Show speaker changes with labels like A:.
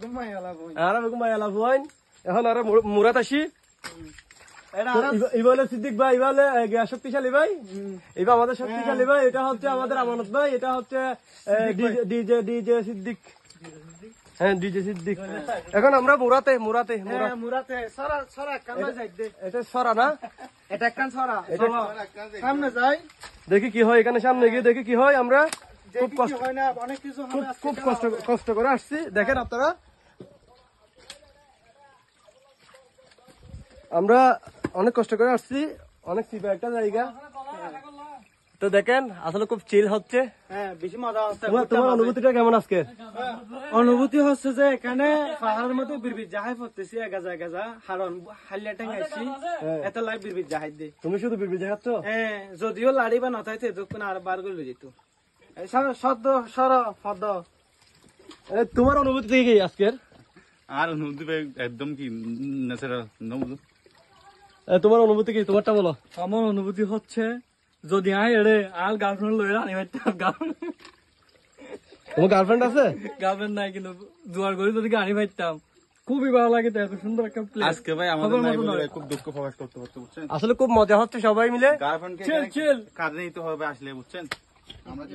A: বেগম ভাই আলাপ হইন এখন আর মুরাত আসি এবার সিদ্দিক ভাই এবার শক্তিশালী ভাই এবার আমাদের শক্তিশালী ভাই এটা হচ্ছে আমাদের আমানত ভাই এটা হচ্ছে ডিজে সিদ্দিক হ্যাঁ ডিজে সিদ্দিক এখন আমরা মুরাতে এটা সরা না
B: এটা একখান ছড়া সামনে যাই
A: দেখি কি হয় এখানে সামনে গিয়ে দেখি কি হয় আমরা খুব কষ্ট করে আসছি দেখেন আপনারা আমরা অনেক কষ্ট করে আসছি অনেক চিপা একটা জায়গা তো দেখেন আসলে খুব চিল হচ্ছে
B: বেশি মজা হচ্ছে
A: তোমার অনুভূতিটা কেমন আজকে
B: অনুভূতি হচ্ছে যে এখানে পাহাড়ের মধ্যে বিরবির জাহাজ পড়তেছি এগাজা হারন হালিয়া টাঙ্গাইছি এত লাই বিরবির জাহাজ দিয়ে
A: তুমি শুধু বিড়বিড় দেখাচ্ছ
B: হ্যাঁ যদিও লাড়ি বা নথাইতে এতক্ষণ আর বার করে যেত
A: তোমার অনুভূতি থেকে কি আজকের
C: আর অনুভূতি একদম কি ন্যাচারাল
A: তোমার অনুভূতি কি তোমারটা বলো
B: আমার অনুভূতি হচ্ছে যদি এড়ে আর গার্লফ্রেন্ড লয়ে আনি
A: তোমার গার্লফ্রেন্ড আছে
B: গার্লফ্রেন্ড নাই কিন্তু জোয়ার করে যদি গাড়ি পাইতাম খুবই ভালো লাগে এত সুন্দর একটা প্লেস
C: আজকে ভাই আমাদের নাই বলে খুব দুঃখ প্রকাশ করতে বুঝছেন
A: আসলে খুব মজা হচ্ছে সবাই মিলে
C: গার্লফ্রেন্ড কে কাজে নিতে হবে আসলে বুঝছেন আমরা